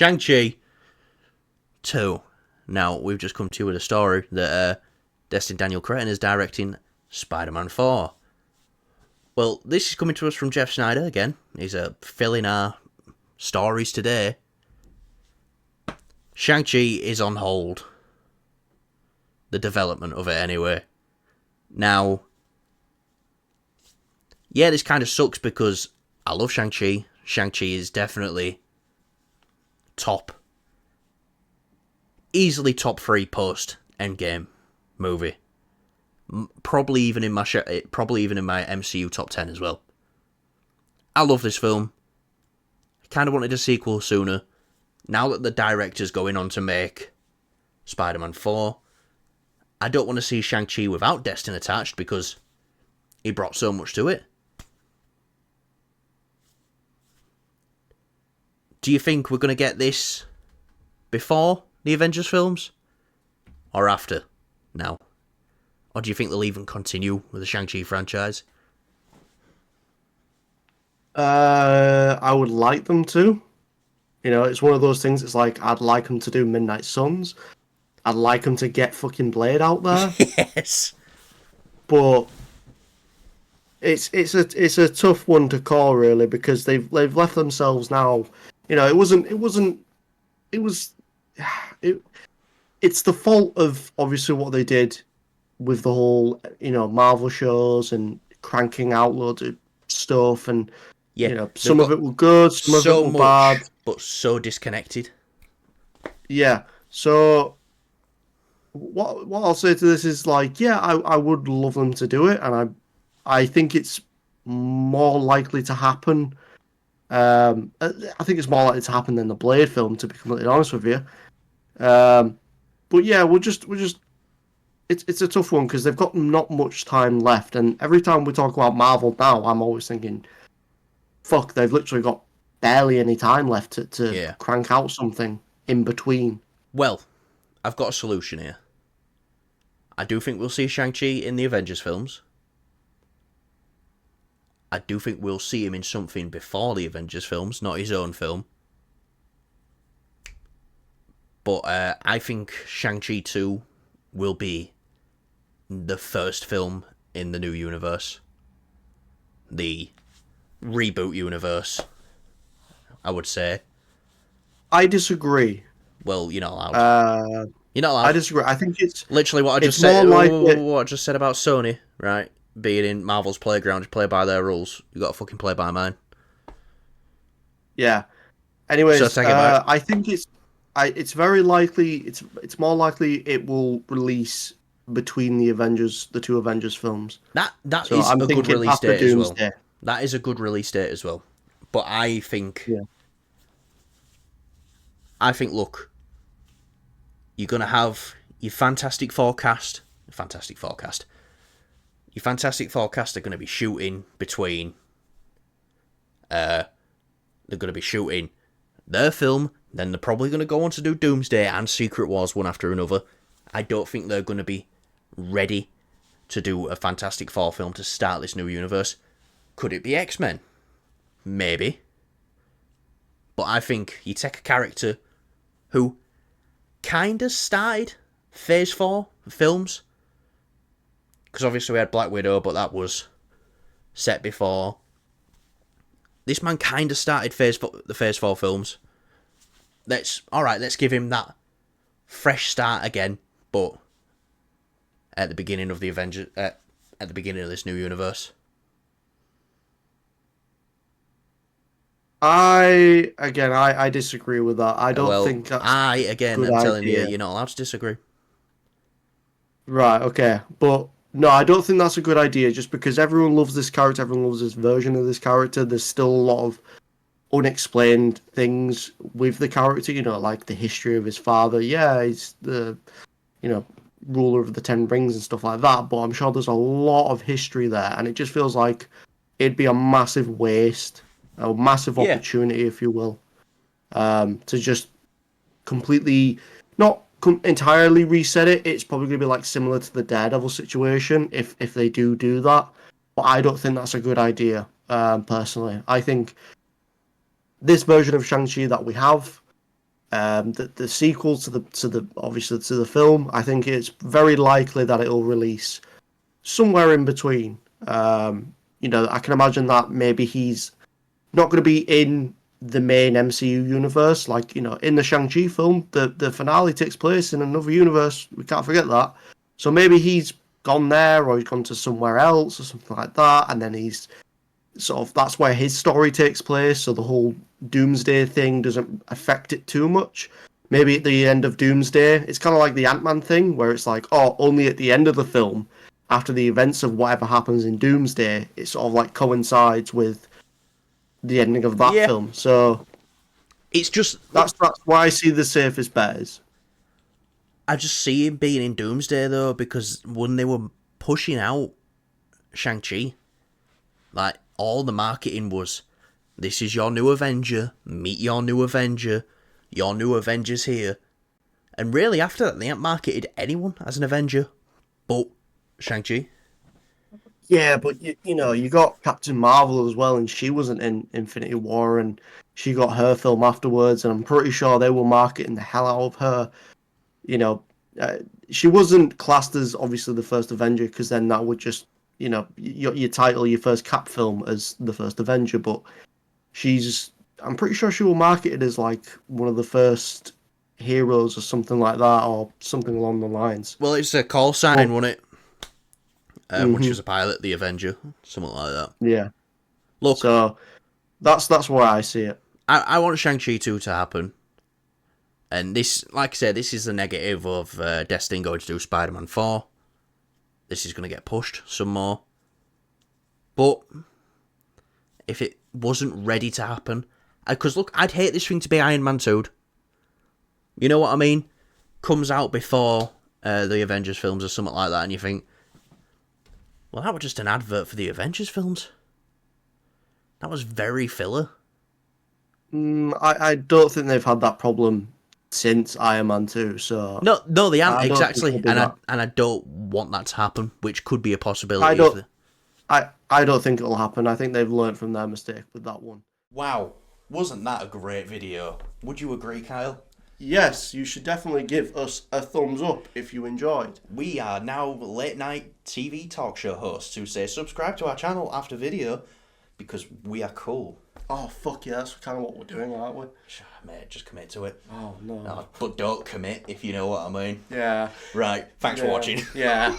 Shang-Chi 2. Now, we've just come to you with a story that Destin Daniel Cretton is directing Spider-Man 4. Well, this is coming to us from Jeff Snyder again. He's filling our stories today. Shang-Chi is on hold. The development of it, anyway. Now, yeah, this kind of sucks because I love Shang-Chi. Shang-Chi is definitely easily top 3 post Endgame movie. Probably even in my MCU top 10 as well. I love this film. I kind of wanted a sequel sooner. Now that the director's going on to make Spider-Man 4, I don't want to see Shang-Chi without Destin attached because he brought so much to it. Do you think we're going to get this before the Avengers films? Or after? Now? Or do you think they'll even continue with the Shang-Chi franchise? I would like them to. You know, it's one of those things, it's like, I'd like them to do Midnight Suns. I'd like them to get fucking Blade out there. Yes. But it's a tough one to call, really, because they've left themselves now. You know, it's the fault of obviously what they did with the whole, you know, Marvel shows and cranking out loads of stuff, and Yeah, you know, some of it were good, some of it were bad, but so disconnected. Yeah. So what I'll say to this is like, yeah, I would love them to do it, and I think it's more likely to happen. I think it's more likely to happen than the Blade film, to be completely honest with you. But yeah, we're just it's a tough one because they've got not much time left, and every time we talk about Marvel now, I'm always thinking, fuck, they've literally got barely any time left to crank out something in between. Well, I've got a solution here. I do think we'll see Shang-Chi in the Avengers films. I do think we'll see him in something before the Avengers films, not his own film. But I think Shang-Chi 2 will be the first film in the new universe. The reboot universe, I would say. I disagree. Well, you're not allowed. You're not allowed. I disagree. I think it's literally what I just said. What I just said about Sony, right? Being in Marvel's playground, just play by their rules. You got to fucking play by mine. Yeah. Anyways, I think it's very likely. It's more likely it will release between the two Avengers films. That is a good release date as well. That is a good release date as well. But I think, look, you're gonna have your Fantastic Four cast. Your Fantastic Four cast are gonna be shooting between. They're gonna be shooting their film. Then they're probably gonna go on to do Doomsday and Secret Wars one after another. I don't think they're gonna be ready to do a Fantastic Four film to start this new universe. Could it be X-Men? Maybe. But I think you take a character who kind of started Phase 4 films. Because obviously we had Black Widow, but that was set before. This man kind of started the Phase 4 films. Let's give him that fresh start again, but at the beginning of the Avengers, at the beginning of this new universe. I disagree with that. I don't think that's I'm telling you, you're not allowed to disagree. Right, okay. But no, I don't think that's a good idea, just because everyone loves this character, everyone loves this version of this character. There's still a lot of unexplained things with the character, you know, like the history of his father. Yeah, he's the, you know, ruler of the Ten Rings and stuff like that, but I'm sure there's a lot of history there, and it just feels like it'd be a massive waste, a massive opportunity, if you will, to just completely, not entirely reset it. It's probably going to be like similar to the Daredevil situation if they do that, but I don't think that's a good idea, personally. I think this version of Shang-Chi that we have the sequel to the obviously to the film, I think it's very likely that it'll release somewhere in between. I can imagine that maybe he's not going to be in the main MCU universe, like in the Shang-Chi film, the finale takes place in another universe. We can't forget that. So maybe he's gone there, or he's gone to somewhere else, or something like that, and then he's that's where his story takes place. So the whole Doomsday thing doesn't affect it too much. Maybe at the end of Doomsday, it's kind of like the Ant-Man thing, where it's like, oh, only at the end of the film, after the events of whatever happens in Doomsday, it sort of like coincides with the ending of that Yeah. film. So It's just that's why I see the safest bet is. I just see him being in Doomsday though, because when they were pushing out Shang-Chi, like all the marketing was, this is your new Avenger, meet your new Avenger, your new Avenger's here. And really after that they haven't marketed anyone as an Avenger but Shang-Chi. Yeah, but you got Captain Marvel as well, and she wasn't in Infinity War, and she got her film afterwards, and I'm pretty sure they were marketing the hell out of her. You know, she wasn't classed as obviously the first Avenger, because then that would just, your title your first Cap film as the first Avenger, but I'm pretty sure she was marketed as like one of the first heroes or something like that, or something along the lines. Well, it's a call sign, wasn't it? When she Mhm. was a pilot, the Avenger, something like that. Yeah. Look, So that's where I see it. I want Shang-Chi 2 to happen. And this, like I said, this is the negative of Destin going to do Spider-Man 4. This is going to get pushed some more. But if it wasn't ready to happen, because look, I'd hate this thing to be Iron Man 2. You know what I mean? Comes out before the Avengers films or something like that, and you think, well, that was just an advert for the Avengers films. That was very filler. I don't think they've had that problem since Iron Man 2, so No, they aren't I don't think exactly, it'll be that. and I don't want that to happen, which could be a I possibility. don't I don't think it'll happen. I think they've learned from their mistake with that one. Wow, wasn't that a great video? Would you agree, Kyle? Yes, you should definitely give us a thumbs up if you enjoyed. We are now late night TV talk show hosts who say subscribe to our channel after video because we are cool. Oh, fuck yeah, that's kind of what we're doing, aren't we? Mate, just commit to it. Oh, no. But don't commit, if you know what I mean. Yeah. Right, thanks for watching. Yeah.